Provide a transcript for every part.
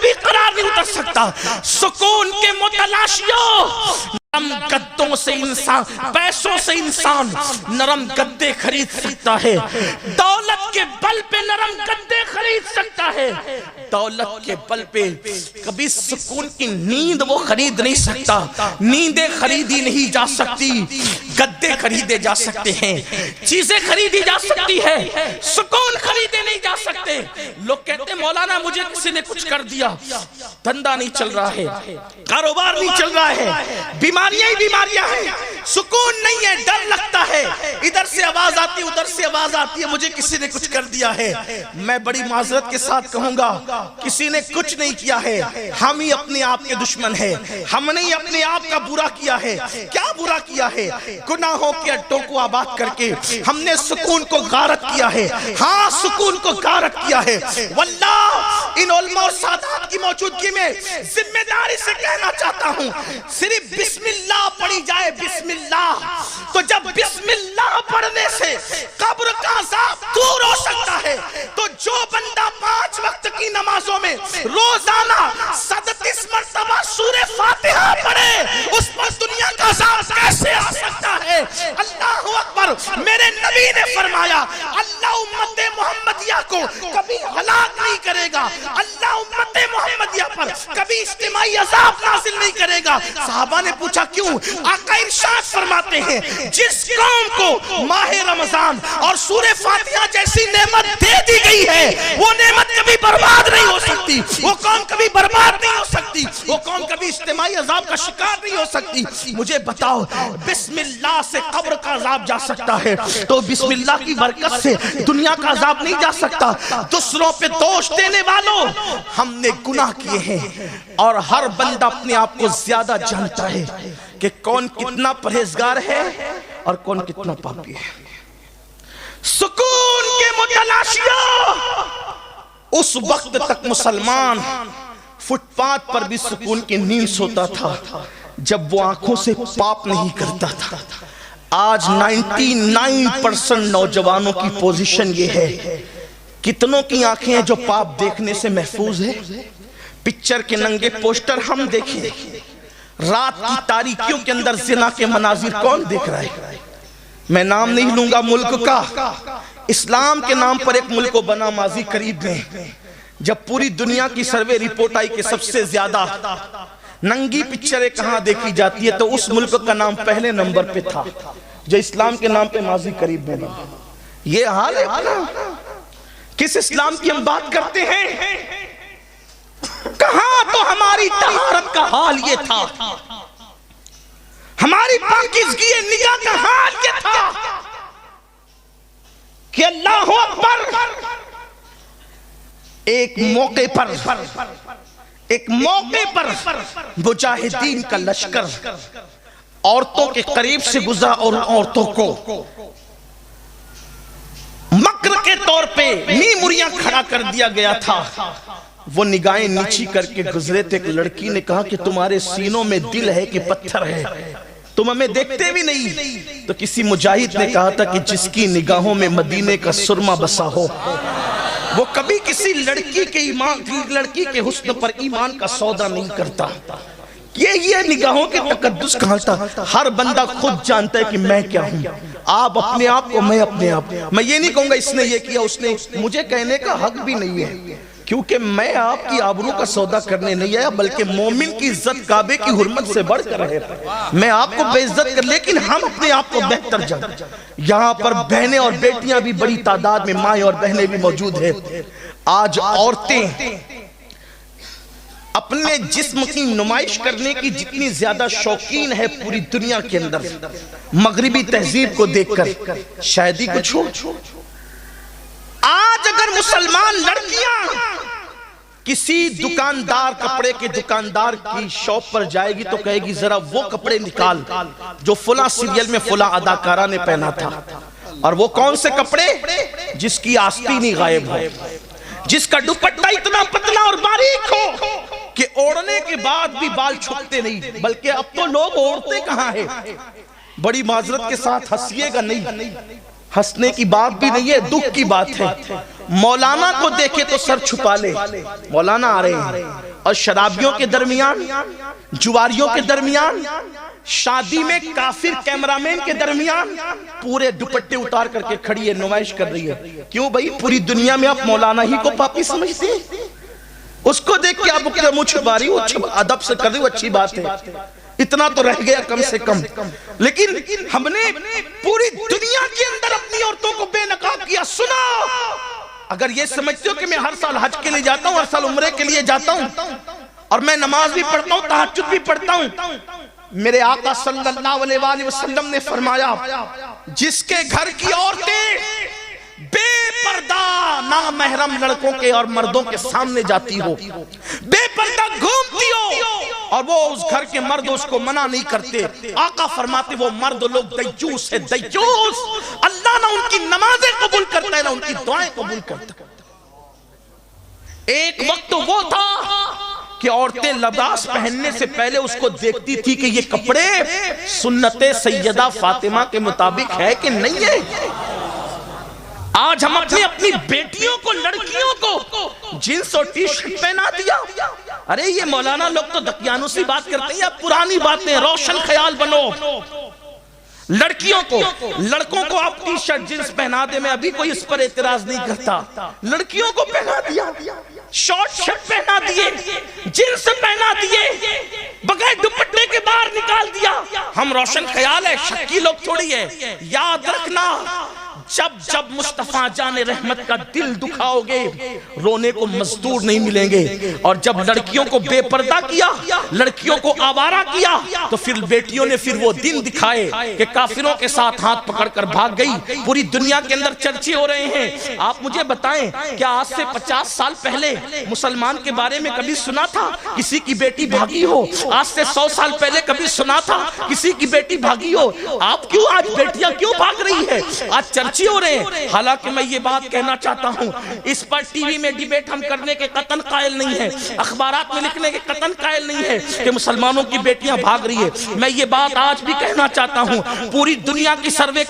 کبھی قرار نہیں اتر سکتا. سکون کے متلاشیوں، نرم گدوں سے انسان، پیسوں سے انسان نرم گدے خرید سکتا ہے. دولت کے بل پہ نرم گدے خرید سکتا ہے، دولت کے بل پہ کبھی سکون کی نیند وہ خرید نہیں سکتا. نیندیں خریدی نہیں جا سکتی، گدے خریدے جا سکتے ہیں، چیزیں خریدی جا سکتی ہے، سکون خریدے نہیں جا سکتے. لوگ کہتے ہیں مولانا مجھے کسی نے کچھ کر دیا، دھندا نہیں چل رہا ہے، کاروبار نہیں چل رہا ہے، بیماریاں ہی بیماریاں ہیں، سکون نہیں ہے، ڈر لگتا ہے، ادھر سے آواز آتی ہے ادھر سے آواز آتی ہے مجھے کسی نے کچھ کر دیا ہے. میں بڑی معذرت کے ساتھ کہوں گا کسی نے کچھ نہیں کیا ہے، ہم ہی اپنے آپ کے دشمن ہیں. ہم نے اپنے آپ کا برا کیا ہے. کیا برا کیا ہے؟ گناہوں کے اڈوں کو آباد کر کے ہم نے سکون کو غارت کیا ہے. ہاں سکون کو غارت کیا ہے. واللہ ان علماء اور سادات کی موجودگی میں ذمہ داری سے کہنا چاہتا ہوں، صرف بسم اللہ پڑھی جائے، بسم اللہ، تو جب بسم اللہ پڑھنے سے قبر کا عذاب دور ہو سکتا ہے، تو جو بندہ 5 وقت کی نمازوں میں روزانہ 37 مرتبہ سورہ فاتحہ پڑھے، اس پر دنیا کا عذاب کیسے آ سکتا ہے؟ اللہ اکبر. میرے نبی نے فرمایا اللہ امت محمدیہ کو کبھی ہلاک نہیں کرے گا، اللہ امت محمدیہ پر کبھی اجتماعی عذاب نازل نہیں کرے گا. صحابہ نے پوچھا کیوں؟ آقا ارشاد فرماتے ہیں جس قوم کو ماہ رمضان اور سورہ فاتحہ جیسی نعمت دے دی گئی ہے وہ نعمت کبھی برباد نہیں ہو سکتی، وہ قوم کبھی برباد نہیں ہو سکتی، وہ قوم کبھی اجتماعی عذاب کا شکار نہیں ہو سکتی. مجھے بتاؤ بسم اللہ سے قبر کا عذاب جا سکتا ہے تو بسم اللہ کی برکت سے دنیا کا عذاب نہیں جا سکتا. دوسروں پہ دوش دینے والوں، ہم نے گناہ کیے ہیں اور ہر بندہ اپنے آپ کو زیادہ جانتا ہے کہ کون کتنا پرہیزگار ہے اور کون کتنا پاپی ہے. سکون کے متلاشیوں، اس وقت تک مسلمان فٹ پاتھ پر بھی سکون کی نیند سوتا تھا جب وہ آنکھوں سے پاپ نہیں کرتا تھا. آج 99% نوجوانوں کی پوزیشن یہ ہے، کتنوں کی آنکھیں ہیں جو پاپ دیکھنے سے محفوظ ہے. پکچر کے ننگے پوسٹر ہم دیکھیں، رات کی تاریکیوں کے اندر زنا کے مناظر کون دیکھ رہا ہے؟ میں نام نہیں لوں گا ملک کا، اسلام کے نام پر ایک ملک کو بنا ماضی قریب میں جب پوری دنیا کی سروے رپورٹ آئی کہ سب سے زیادہ ننگی پکچریں کہاں دیکھی جاتی ہے تو اس ملک کا نام پہلے نمبر پہ تھا جو اسلام کے نام پہ ماضی قریب میں. یہ حال ہے. کس اسلام کی ہم بات کرتے ہیں؟ کہاں تو ہماری طہارت کا حال یہ تھا، ہماری پاکیزگی نگاہ کا حال یہ تھا کہ اللہ اکبر. ایک موقع پر مجاہدین کا لشکر عورتوں کے قریب سے گزرا اور عورتوں کو مکر کے طور پہ میموریاں کھڑا کر دیا گیا تھا. وہ نگاہیں نیچی کر کے گزرے تھے. ایک لڑکی نے کہا کہ تمہارے سینوں میں دل ہے کہ پتھر ہے، تم ہمیں دیکھتے بھی نہیں. تو کسی مجاہد نے کہا تھا کہ جس کی نگاہوں میں مدینے کا سرما بسا ہو وہ کبھی کسی لڑکی کے حسن پر ایمان کا سودا نہیں کرتا. یہ نگاہوں کے تقدس کہاں تھا؟ ہر بندہ خود جانتا ہے کہ میں کیا ہوں. آپ اپنے آپ کو، میں اپنے آپ. میں یہ نہیں کہوں گا اس نے یہ کیا اس نے، مجھے کہنے کا حق بھی نہیں ہے کیونکہ میں آپ کی آبرو کا سودا کرنے نہیں آیا بلکہ مومن کی عزت کعبے کی حرمت سے بڑھ کر ہے. میں آپ کو بے عزت کر، لیکن ہم اپنے آپ کو بہتر جانتے. یہاں پر بہنیں اور بیٹیاں بھی بڑی تعداد میں، مائیں اور بہنیں بھی موجود ہیں. آج عورتیں اپنے جسم کی نمائش کرنے کی جتنی زیادہ شوقین ہے پوری دنیا کے اندر، مغربی تہذیب کو دیکھ کر شاید ہی کچھ ہو. آج اگر مسلمان لڑکیاں کسی دکاندار، کپڑے کے دکاندار کی شاپ پر جائے گی تو کہے گی ذرا وہ کپڑے نکال جو فلاں سیریل میں فلاں اداکارہ نے پہنا تھا. اور وہ کون سے کپڑے؟ جس کی آستینی غائب ہو، جس کا دوپٹہ اتنا پتلا اور باریک ہو کہ اوڑھنے کے بعد بھی بال چھپتے نہیں. بلکہ اب تو لوگ اوڑھتے کہاں ہیں. بڑی معذرت کے ساتھ ہنسیے گا نہیں، ہنسنے کی بات بھی نہیں ہے، دکھ کی بات ہے. مولانا کو دیکھے تو سر چھپا لے، مولانا آ رہے ہیں، اور شرابیوں کے درمیان، جواریوں کے درمیان، شادی میں کافر کیمرامین کے درمیان پورے دوپٹے اتار کر کے کھڑی ہے، نمائش کر رہی ہے۔ کیوں بھائی؟ پوری دنیا میں آپ مولانا ہی کو پاپی سمجھتے ہیں؟ اس کو دیکھ کے آپ اپنا منہ چھپا رہی ہو، ادب سے کر رہی ہو، اچھی بات ہے، اتنا تو رہ گیا کم سے کم۔ لیکن ہم نے پوری دنیا کے اندر اپنی عورتوں کو بے نقاب کیا۔ سنا، اگر یہ سمجھتے ہو کہ میں ہر سال حج کے لیے جاتا ہوں، ہر سال عمرے کے لیے جاتا ہوں، اور میں نماز بھی پڑھتا ہوں، تہجد بھی پڑھتا ہوں، میرے آقا صلی اللہ علیہ وآلہ وسلم نے فرمایا جس کے گھر کی عورتیں بے پردہ نامحرم لڑکوں کے اور مردوں کے سامنے جاتی ہو، بے پردہ گھومتی ہو، اور وہ اس گھر کے مرد اس کو منع نہیں کرتے، آقا فرماتے وہ مرد لوگ دیوس ہے، دیوس۔ اللہ نہ ان کی نمازیں قبول کرتا ہے، نہ ان کی دعائیں قبول کرتا ہے۔ ایک وقت وہ تھا کہ عورتیں لباس پہننے سے پہلے اس کو دیکھتی تھی کہ یہ کپڑے سنت سیدہ فاطمہ کے مطابق ہے کہ نہیں ہے۔ آج ہم اپنی بیٹیوں کو، لڑکیوں کو جینس اور ٹی شرٹ پہنا دیا۔ ارے یہ مولانا لوگ تو دقیانوسی بات کرتے ہیں، پرانی باتیں، روشن خیال بنو۔ لڑکیوں کو، لڑکوں کو آپ ٹی شرٹ جینس پہنا دے، میں ابھی کوئی اس پر اعتراض نہیں کرتا، لڑکیوں کو پہنا دیا، شارٹ شرٹ پہنا دیے، جینس پہنا دیے، بغیر دوپٹے کے باہر نکال دیا۔ ہم روشن خیال ہے، شکی لوگ تھوڑی ہے۔ یاد رکھنا، جب جب مصطفیٰ جان رحمت کا دل دکھاؤ گے، رونے کو مزدور نہیں ملیں گے۔ اور جب لڑکیوں کو بے پردہ کیا، لڑکیوں کو آوارہ کیا، تو پھر بیٹیوں نے پھر وہ دن دکھائے کہ کافروں کے ساتھ ہاتھ پکڑ کر بھاگ گئی۔ پوری دنیا کے اندر چرچے ہو رہے ہیں۔ آپ مجھے بتائیں، کیا آج سے 50 سال پہلے مسلمان کے بارے میں کبھی سنا تھا کسی کی بیٹی بھاگی ہو؟ آج سے 100 سال پہلے کبھی سنا تھا کسی کی بیٹی بھاگی ہو؟ آپ کیوں آج بیٹیاں کیوں بھاگ رہی ہے؟ آج چرچے ہو رہے ہیں۔ حالانکہ میں یہ بات کہنا چاہتا ہوں، اس پر ٹی وی میں ڈیبیٹ ہم کرنے کے قطن قائل نہیں ہے، اخبارات میں لکھنے کے قطن قائل نہیں ہے کہ مسلمانوں کی بیٹیاں بھاگ رہی ہے۔ میں یہ بات آج بھی کہنا چاہتا ہوں، پوری دنیا کی سروے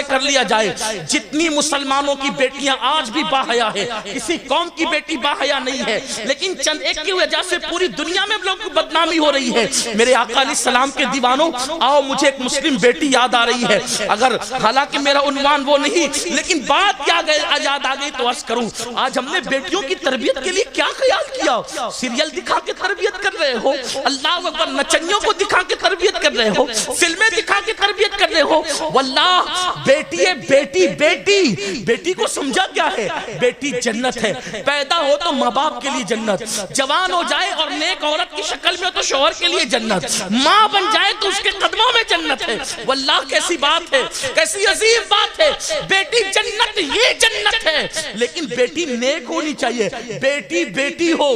کر لیا جائے، جتنی مسلمانوں کی بیٹیاں آج بھی باحیا ہے، کسی قوم کی بیٹی باحیا نہیں ہے، لیکن چند ایک کی وجہ سے پوری دنیا میں لوگوں کی بدنامی ہو رہی ہے۔ میرے آقا علیہ السلام کے دیوانوں، آؤ مجھے ایک مسلم بیٹی یاد آ رہی ہے، اگر حالانکہ میرا عنوان وہ نہیں، لیکن بات کیا یاد آ گئی تو عرض کروں۔ آج ہم نے بیٹیوں کی تربیت کے لیے کیا خیال کیا؟ سیریل دکھا کے تربیت کر رہے ہو، اللہ اکبر، نچنیوں کو دکھا کے تربیت کر رہے ہو، فلمیں دکھا کے تربیت کر رہے ہو۔ واللہ بیٹی ہے، بیٹی بیٹی بیٹی کو سمجھا کیا ہے؟ بیٹی جنت ہے، پیدا ہو تو ماں باپ کے لیے جنت، جوان ہو جائے اور نیک عورت کی شکل میں تو شوہر کے لیے جنت، ماں بن جائے تو اس کے قدموں میں جنت ہے۔ واللہ کیسی بات ہے، کیسی عظیم بات ہے۔ بیٹی جنت، یہ جنت ہے، لیکن بیٹی نیک ہونی چاہیے۔ بیٹی بیٹی ہو،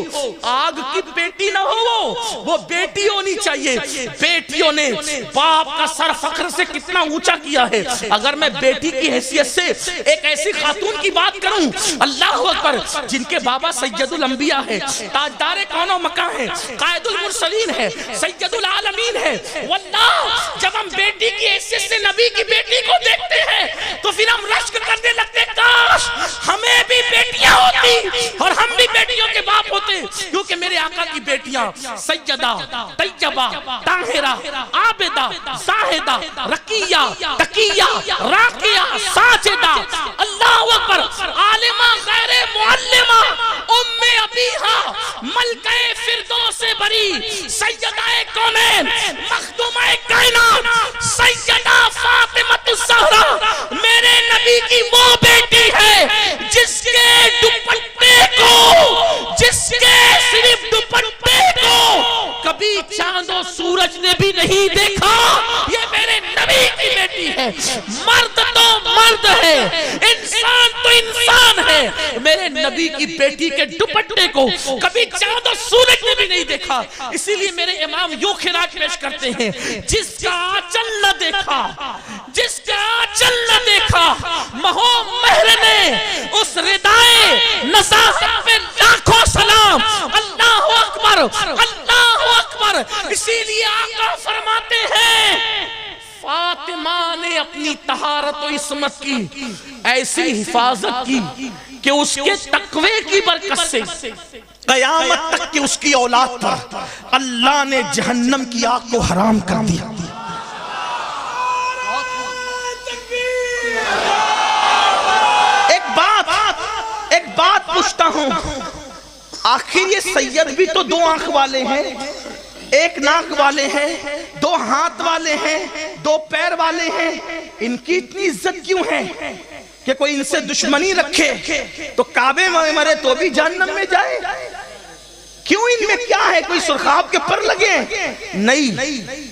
آگ کی بیٹی نہ ہو، وہ بیٹی ہونی چاہیے۔ بیٹیوں نے باپ کا سر فخر سے کتنا اونچا کیا ہے۔ اگر میں بیٹی کی حیثیت سے ایک ایسی خاتون کی بات کروں، اللہ اکبر، جن کے بابا سید الانبیاء ہے، تاجدار کون و مکان ہے، قائد المرسلین ہے، سید العالمین ہے، واللہ جب ہم بیٹی کی حیثیت سے نبی کی بیٹی کو دیکھتے ہیں تو پھر ہم رشک کرنے لگتے، کاش ہمیں بھی بیٹیاں ہوتی اور ہم بھی بیٹیوں کے باپ ہوتے، کیونکہ میرے آقا کی بیٹیاں سیدہ، طیبہ، طاہرہ، عابدہ، زاہدہ، رقیہ، تقیہ، راقیہ، ساجدہ، اللہ اکبر، عالمہ غیر معلمہ، ام ابیہا، ملکہ فردوس بری، سیدہ کونین، مخدومہ کائنات، سیدہ فاطمہ الزہرا، میرے نبی کی وہ بیٹی ہے جس کے دوپٹے کو، جس کے صرف دوپٹے کو کبھی چاند و سورج نے بھی نہیں دیکھا۔ یہ میرے نبی کی بیٹی ہے۔ مرد تو مرد ہے، انسان تو انسان ہے، میرے نبی کی بیٹی کے دوپٹے کو کبھی چاند و سورج نے بھی نہیں دیکھا۔ اسی لیے میرے امام یوں خراج پیش کرتے ہیں، جس کا آنچل نہ دیکھا، جس کا آنچل نہ دیکھا، مہو مہر نے اس ردائے نزاہت پہ لاکھوں سلام۔ اللہ اکبر، اللہ اکبر۔ اسی لیے آقا فرماتے ہیں فاطمہ نے اپنی طہارت و عصمت کی ایسی حفاظت کی کہ اس کے تقوی کی برکت سے قیامت تک کہ اس کی اولاد پر اللہ نے جہنم کی آگ کو حرام کر دیا. ایک بات پوچھتا ہوں، آخر یہ سید بھی تو دو آنکھ والے ہیں، ایک ناک والے ہیں، دو ہاتھ والے ہیں، دو پیر والے ہیں، ان کی اتنی عزت کیوں ہے کہ کوئی ان سے دشمنی رکھے تو کعبے میں مرے تو بھی جہنم میں جائے؟ کیوں ان میں کیا ہے؟ کوئی سرخاب کے پر لگے؟ نہیں،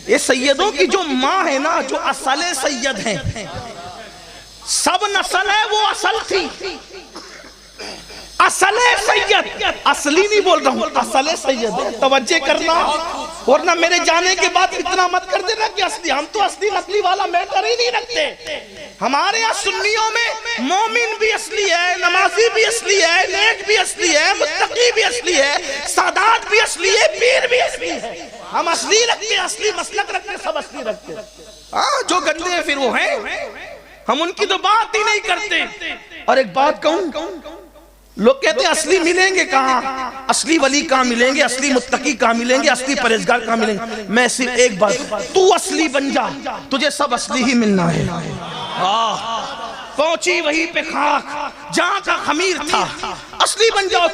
یہ سیدوں کی جو ماں ہے نا، جو اصل سید ہیں، سب نسل ہے وہ اصل تھی. اصل سید، اصلی نہیں بول رہا ہوں، اصل سید ہے. توجہ کرنا، ورنہ میرے جانے کے بعد اتنا مت کر دینا کہ اصلی. ہم تو اصلی نقلی والا میٹر ہی نہیں رکھتے. ہمارے یہاں سنیوں میں مومن بھی اصلی ہے، نمازی بھی اصلی ہے، نیک بھی اصلی ہے، متقی بھی اصلی ہے، سادات بھی اصلی ہے، پیر بھی اصلی ہے. ہم اصلی رکھتے، اصلی مسلک رکھتے، سب اصلی رکھتے. ہاں، جو گندے ہیں پھر وہ ہیں، ہم ان کی تو بات ہی نہیں کرتے. اور ایک بات کہوں، لوگ کہتے ہیں اصلی ملیں گے کہاں؟ اصلی ولی کہاں ملیں گے؟ اصلی متقی کہاں ملیں گے؟ اصلی پرہیزگار کہاں ملیں گے؟ میں صرف ایک بات، تو اصلی بن جا، تجھے سب اصلی ہی ملنا ہے. پہنچی وہی پہ خاک جہاں کا خمیر تھا. اصلی بن جاؤ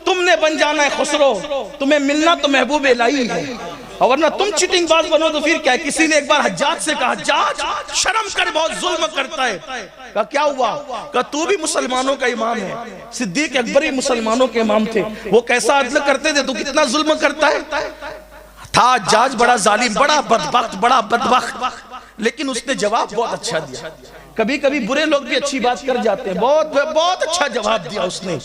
تم نے بن جانا ہے خسرو، تمہیں ملنا تو محبوب الہی ہے. اور ورنہ تم چیٹنگ باز بنو تو پھر کیا ہے؟ کسی نے ایک بار حجاج سے کہا، حجاج شرم کر، بہت ظلم کرتا ہے. کہا کیا ہوا؟ کہا تو بھی مسلمانوں کا امام ہے. صدیق اکبر ہی مسلمانوں کے امام تھے، وہ کیسا عدل کرتے تھے، تو کتنا ظلم کرتا ہے. تھا حجاج بڑا ظالم، بڑا بدبخت، بڑا بدبخت، لیکن اس نے جواب بہت اچھا دیا. کبھی کبھی برے لوگ بھی اچھی بات کر جاتے ہیں. بہت اچھا جواب دیا اس نے.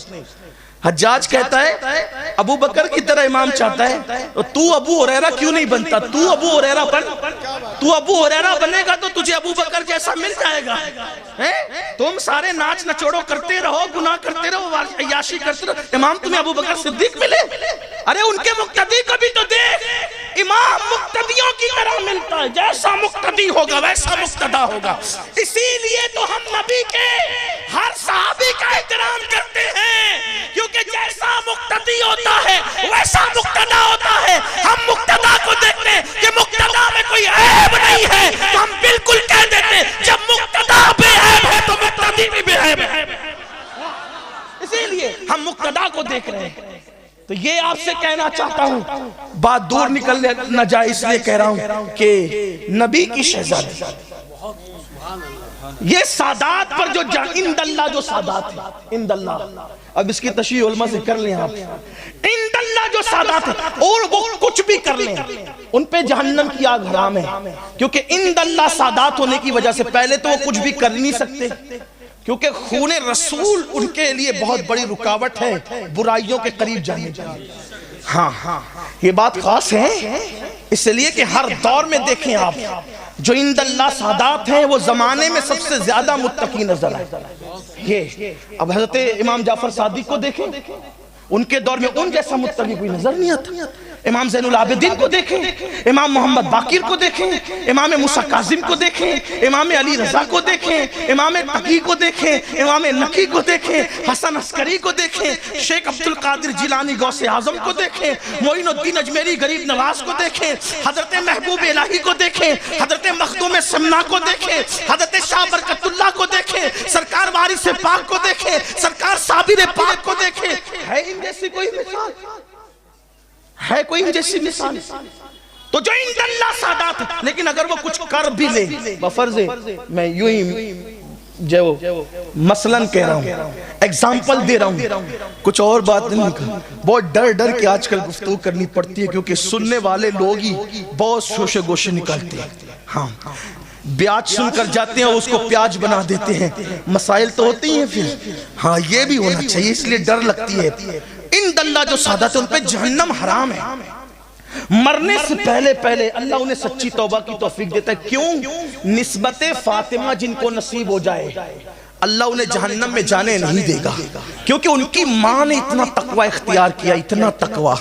حجاج کہتا ہے ابو بکر کی طرح امام چاہتا ہے تو ابو ہریرہ کیوں نہیں بنتا؟ تو ابو ہریرہ بن، تو ابو ہریرہ بنے گا تو تجھے ابو بکر جیسا مل جائے گا. تم سارے ناچ نچوڑو کرتے رہو، گناہ کرتے رہو، عیاشی کرتے رہو، امام تمہیں ابو بکر صدیق ملے؟ ارے ان کے مقتدی کو بھی تو دیکھ. امام مقتدیوں کی طرح ملتا ہے، جیسا مقتدی ہوگا ویسا مقتدا ہوگا. اسی لیے تو ہم نبی کے ہر صحابی کا احترام کرتے ہیں، کیونکہ جیسا مقتدی ہوتا ہے ویسا مقتدا ہوتا ہے. ہم مقتدا کو دیکھتے ہیں کہ مقتدا میں کوئی عیب نہیں ہے تو ہم بالکل کہہ دیتے ہیں جب مقتدا بے عیب ہے تو مقتدی بھی بے عیب ہے. اسی لیے ہم مقتدا کو دیکھ رہے ہیں. تو یہ آپ سے کہنا چاہتا ہوں، بات دور نکل نہ جائے اس لیے کہہ رہا ہوں کہ نبی کی شہزادی، یہ سادات پر جو اند اللہ جو سادات ہے، اند اللہ، اب اس کی تشریح علماء سے کر لیں آپ. اند اللہ جو سادات ہے اور وہ کچھ بھی کر لیں ان پہ جہنم کی آگ حرام ہے. کیونکہ اند اللہ سادات ہونے کی وجہ سے پہلے تو وہ کچھ بھی کر نہیں سکتے، کیونکہ خون رسول ان کے لیے بہت بڑی رکاوٹ ہے برائیوں کے قریب جانے کے لیے. ہاں یہ بات خاص ہے، اس لیے کہ ہر دور میں دیکھیں آپ، جو اند اللہ سادات ہیں وہ زمانے میں سب سے زیادہ متقی نظر آئے. یہ اب حضرت امام جعفر صادق کو دیکھیں، ان کے دور میں ان جیسا متقی کوئی نظر نہیں آتا. امام زین العابدین کو دیکھیں، امام محمد باقر کو دیکھیں، امام موسیٰ کاظم کو دیکھیں، امام علی رضا کو دیکھیں، امام تقی کو دیکھیں، امام نقی کو دیکھیں، حسن عسکری کو دیکھیں، شیخ عبد القادر جیلانی غوث اعظم کو دیکھیں، معین الدین اجمیری غریب نواز کو دیکھیں، حضرت محبوب الہی کو دیکھیں، حضرت مخدوم سمنا کو دیکھیں، حضرت شاہ برکت اللہ کو دیکھیں، سرکار وارث پاک کو دیکھیں، سرکار صابر پاک کو دیکھیں. ہے ان جیسی کوئی مثال؟ ہے کوئی ان جیسی مثال؟ تو جو اند اللہ سادات ہے، لیکن اگر وہ کچھ کر بھی لے بفرض، میں یوں ہی جو مثلاً کہہ رہا ہوں، ایگزامپل دے رہا ہوں، کچھ اور بات نہیں کہا. بہت ڈر کے آج کل گفتگو کرنی پڑتی ہے کیونکہ سننے والے لوگ ہی بہت شوشے گوشے نکالتے ہیں. ہاں، بیاج سن کر جاتے ہیں، اس کو پیاج بنا دیتے ہیں. مسائل تو ہوتی ہیں پھر. ہاں یہ بھی ہونا چاہیے، اس لیے ڈر لگتی ہے. اند اللہ جو سادات ہیں ان پہ جہنم حرام ہے. مرنے سے پہلے اللہ انہیں سچی توبہ کی توفیق دیتا ہے. کیوں؟ نسبت فاطمہ جن کو نصیب ہو جائے اللہ انہیں جہنم میں جانے نہیں دے گا، کیونکہ ان کی ماں نے اتنا تقوی اختیار کیا، اتنا تقوی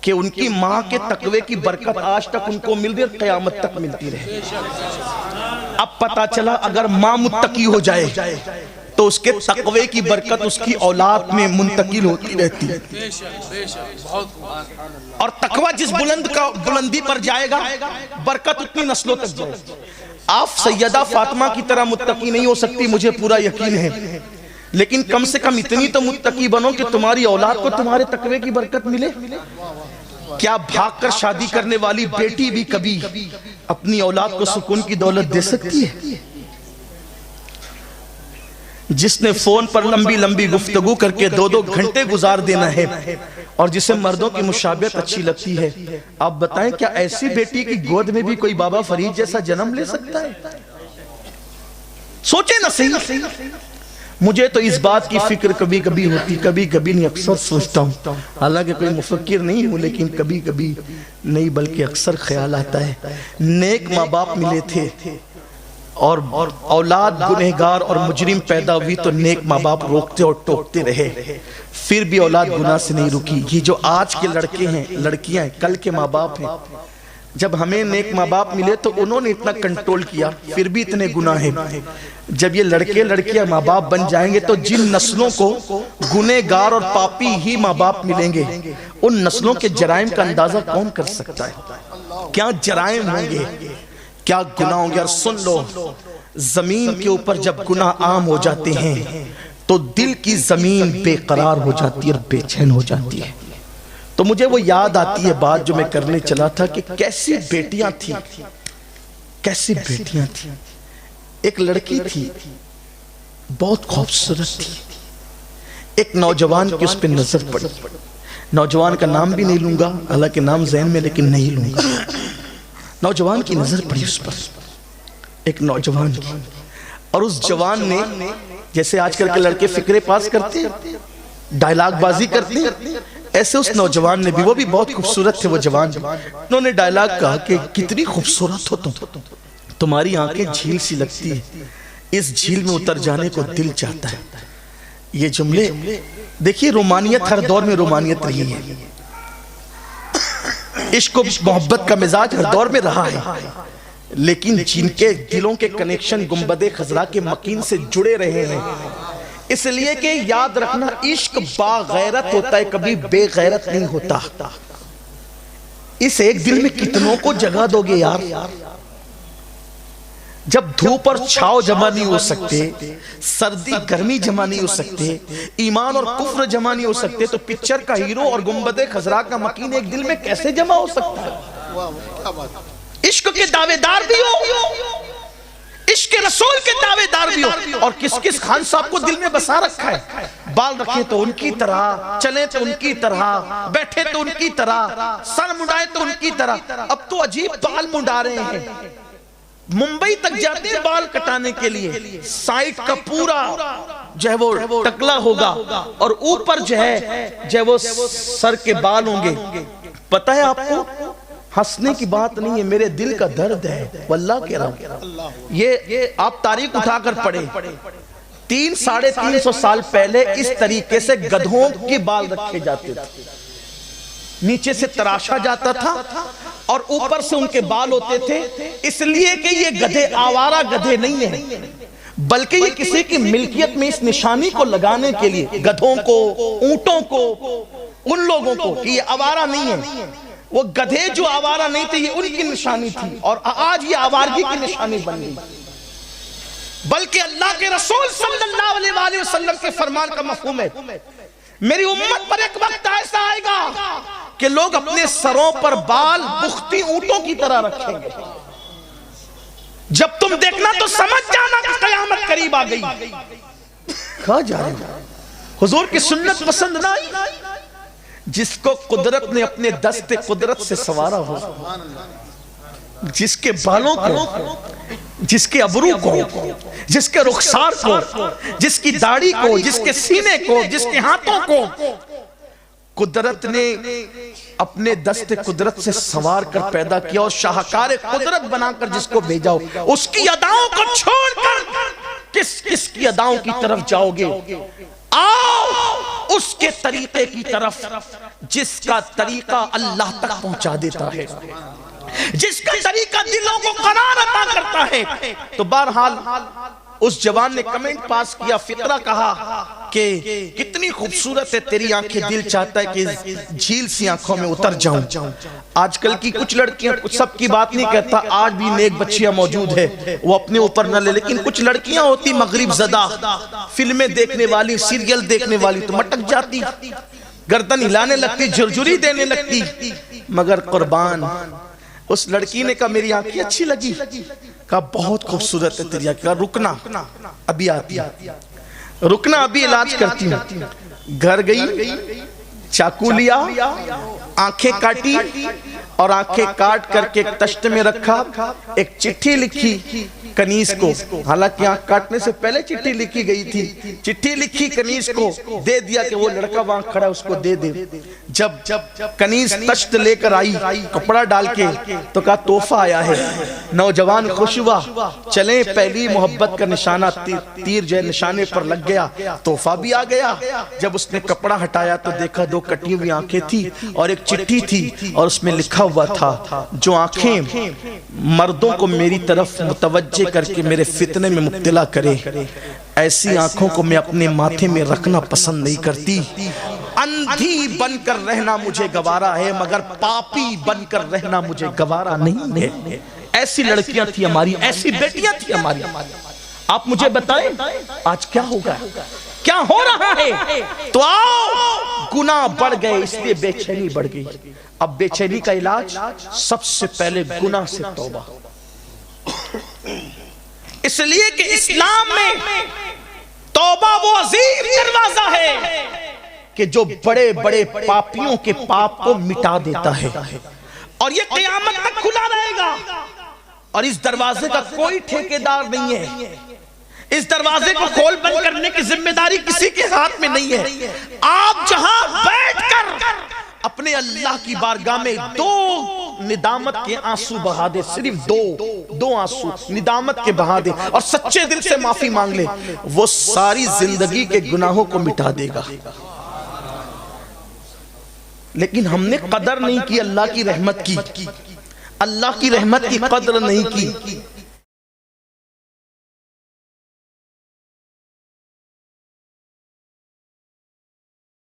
کہ ان کی ماں کے تقوی کی برکت آج تک ان کو مل رہی اور قیامت تک ملتی رہے. اب پتا چلا اگر ماں متقی ہو جائے تو اس کے تقوی کی برکت اس کی اولاد میں منتقل ہوتی رہتی ہے. اور تقوی جس بلندی پر جائے گا برکت اتنی نسلوں تک جائے گی. آپ سیدہ فاطمہ کی طرح متقی نہیں ہو سکتی مجھے پورا یقین ہے، لیکن کم سے کم اتنی تو متقی بنو کہ تمہاری اولاد کو تمہارے تقوی کی برکت ملے. کیا بھاگ کر شادی کرنے والی بیٹی بھی کبھی اپنی اولاد کو سکون کی دولت دے سکتی ہے؟ جس نے فون پر لمبی لمبی گفتگو کر کے 2-2 گھنٹے گزار دینا ہے اور جسے مردوں کی مشابہت اچھی لگتی ہے، آپ بتائیں کیا ایسی بیٹی کی گود میں بھی کوئی بابا فرید جیسا جنم لے سکتا ہے؟ سوچیں نہ صحیح. مجھے تو اس بات کی فکر کبھی کبھی ہوتی، کبھی کبھی نہیں، اکثر سوچتا ہوں. حالانکہ کوئی مفکر نہیں ہوں، لیکن کبھی کبھی نہیں بلکہ اکثر خیال آتا ہے نیک ماں باپ ملے تھے اور اولاد گنہگار اور مجرم پیدا ہوئی تو نیک ماں باپ روکتے اور ٹوکتے رہے، پھر بھی اولاد گناہ سے نہیں رکی. یہ جو آج کے لڑکے ہیں لڑکیاں ہیں کل کے ماں باپ ہیں. جب ہمیں نیک ماں باپ ملے تو انہوں نے اتنا کنٹرول کیا پھر بھی اتنے گناہ ہیں. جب یہ لڑکے لڑکیاں ماں باپ بن جائیں گے تو جن نسلوں کو گنہگار اور پاپی ہی ماں باپ ملیں گے ان نسلوں کے جرائم کا اندازہ کون کر سکتا ہے؟ کیا جرائم ہوں گے، کیا گناہ ہوں گے. اور سن لو، زمین کے اوپر جب گناہ عام ہو جاتے ہیں تو دل کی زمین بے قرار ہو جاتی ہے اور بے چین ہو جاتی ہے. تو مجھے وہ یاد آتی ہے بات جو میں کرنے چلا تھا کہ کیسی بیٹیاں تھیں، کیسی بیٹیاں تھیں. ایک لڑکی تھی بہت خوبصورت تھی. ایک نوجوان کی اس پہ نظر پڑی. نوجوان کا نام بھی نہیں لوں گا، حالانکہ نام ذہن میں لیکن نہیں لوں گا. نوجوان کی نظر پڑی اس پر، ایک نوجوان کی. اور اس جوان نے جیسے آج کل کے لڑکے فکرے پاس کرتے ہیں، ڈائلاگ بازی کرتے ہیں، ایسے اس نوجوان نے بھی، وہ بھی بہت خوبصورت تھے وہ جوان. انہوں نے ڈائلاگ کہا کہ کتنی خوبصورت ہو تم، تمہاری آنکھیں جھیل سی لگتی ہے، اس جھیل میں اتر جانے کو دل چاہتا ہے. یہ جملے دیکھیے، رومانیت ہر دور میں رومانیت رہی ہے، عشق و محبت کا مزاج ہر دور میں رہا ہے، لیکن جن کے دلوں کے کنیکشن گنبد خضرا کے مکین سے جڑے رہے ہیں. اس لیے کہ یاد رکھنا، عشق باغیرت ہوتا ہے، کبھی بے غیرت نہیں ہوتا. اس ایک دل میں کتنوں کو جگہ دو گے یار؟ جب دھوپ اور چھاؤ جمع نہیں ہو سکتے، سردی گرمی جمع نہیں ہو سکتے، ایمان اور کفر جمع نہیں ہو سکتے، تو پکچر کا ہیرو اور گنبد خضرا کا مکین ایک دل میں کیسے جمع ہو سکتا ہے؟ عشق کے دعوے دار بھی ہو، عشق رسول کے دعوے دار بھی ہو، اور کس کس خان صاحب کو دل میں بسا رکھا ہے. بال رکھے تو ان کی طرح، چلے تو ان کی طرح، بیٹھے تو ان کی طرح، سر مڈائے تو ان کی طرح. اب تو عجیب بال مڈا رہے ہیں. ممبئی تک جاتے ہیں بال کٹانے کے لیے، سائٹ کا پورا جو ہے وہ ٹکلا ہوگا اور اوپر جو ہے وہ سر کے بال ہوں گے. پتہ ہے آپ کو، ہنسنے کی بات نہیں ہے، میرے دل کا درد ہے واللہ کہہ رہا ہوں. یہ آپ تاریخ اٹھا کر پڑھیں، 300-350 سال پہلے اس طریقے سے گدھوں کے بال رکھے جاتے تھے، نیچے سے تراشا جاتا تھا اور اوپر سے ان کے بال ہوتے تھے. اس لیے کہ یہ گدھے آوارہ گدھے نہیں ہیں، بلکہ یہ کسی کی ملکیت میں اس نشانی کو لگانے کے لیے، گدھوں کو، اونٹوں کو، ان لوگوں کو کہ یہ آوارہ نہیں ہے. وہ گدھے جو آوارہ نہیں تھے یہ ان کی نشانی تھی، اور آج یہ آوارگی کی نشانی بن گئی. بلکہ اللہ کے رسول صلی اللہ علیہ وآلہ وسلم کے فرمان کا مفہوم ہے، میری امت پر ایک وقت ایسا آئے گا کہ لوگ اپنے سروں پر بال بختی اونٹوں کی طرح رکھیں گے. جب تم دیکھنا تو سمجھ جانا کہ قیامت قریب آ گئی. کہاں جا رہے ہیں؟ حضور کی سنت پسند نہ آئی؟ جس کو قدرت نے اپنے دست قدرت سے سوارا ہو، جس کے بالوں کو، جس کے ابرو کو، جس کے رخسار کو، جس کی داڑھی کو، جس کے سینے کو، جس کے ہاتھوں کو قدرت نے اپنے دست قدرت سے سوار کر پیدا کیا اور شاہکار قدرت بنا کر جس کو بھیجا ہو، اس کی اداؤں کو چھوڑ کر کس کی اداؤں کی طرف جاؤ گے؟ آؤ اس کے طریقے کی طرف جس کا طریقہ اللہ تک پہنچا دیتا ہے، جس کا طریقہ دلوں کو قرار عطا کرتا ہے۔ تو بہرحال اس جوان نے کمنٹ پاس کیا، فقرہ کہا کہ کتنی خوبصورت ہے تیری آنکھیں، دل چاہتا ہے کہ جھیل سی آنکھوں میں اتر جاؤں۔ آج کل کی کچھ لڑکیاں، کچھ سب کی بات نہیں کہتا، آج بھی نیک بچیاں موجود ہے، وہ اپنے اوپر نہ لے، لیکن کچھ لڑکیاں ہوتی مغرب زدہ، فلمیں دیکھنے والی، سیریل دیکھنے والی، تو مٹک جاتی، گردن ہلانے لگتی، جھرجھری دینے لگتی۔ مگر قربان اس لڑکی نے کہا میری آنکھیں اچھی لگی، کہا بہت خوبصورت ہے تیری آنکھیں، کہا رکنا ابھی آتی، رکنا ابھی علاج کرتی ہوں۔ گھر گئی، چاقو لیا، آنکھیں کاٹی، اور آنکھیں کاٹ کر کے ایک تشت میں رکھا، ایک چٹھی لکھی کنیز کو، حالانکہ آنکھ کاٹنے سے پہلے چٹھی لکھی گئی تھی، چٹھی لکھی کنیز کو دے دیا کہ وہ لڑکا وہاں کھڑا اس کو دے دے۔ جب کنیز تشت لے کر آئی کپڑا ڈال کے تو کہا تحفہ آیا ہے۔ نوجوان خوش ہوا، چلیں پہلی محبت کا نشانہ تیر جو نشانے پر لگ گیا، تحفہ بھی آ گیا۔ جب اس نے کپڑا ہٹایا تو دیکھا دو کٹی ہوئی آنکھیں تھی اور ایک چٹھی تھی، اور اس میں لکھا ہوا تھا جو آنکھیں مردوں کو میری طرف متوجہ کر کے میرے فتنے میں مبتلا کرے، ایسی آنکھوں کو میں اپنے ماتھے میں رکھنا پسند نہیں کرتی۔ اندھی بن کر رہنا مجھے گوارا ہے، مگر پاپی بن کر رہنا مجھے گوارا نہیں ہے۔ ایسی لڑکیاں تھی ہماری، ایسی بیٹیاں تھی ہماری۔ آپ مجھے بتائیں آج کیا ہوگا، کیا ہو رہا ہے؟ تو آؤ، گناہ بڑھ گئے اس لیے بے چینی بڑھ گئی۔ اب بے چینی کا علاج سب سے پہلے گناہ سے توبہ، اس لیے کہ اسلام میں توبہ وہ عظیم دروازہ ہے کہ جو بڑے بڑے پاپیوں کے پاپ کو مٹا دیتا ہے، اور یہ قیامت تک کھلا رہے گا، اور اس دروازے کا کوئی ٹھیکیدار نہیں ہے، اس دروازے کو کھول بند کرنے کی ذمہ داری کسی کے ہاتھ میں نہیں ہے۔ آپ جہاں بیٹھ کر اپنے اللہ کی بارگاہ میں دو ندامت کے آنسو بہا دے، صرف دو آنسو ندامت کے بہا دے، اور سچے دل سے معافی مانگ لے، وہ ساری زندگی کے گناہوں کو مٹا دے گا۔ لیکن ہم نے قدر نہیں کی اللہ کی رحمت کی، اللہ کی رحمت کی قدر نہیں کی۔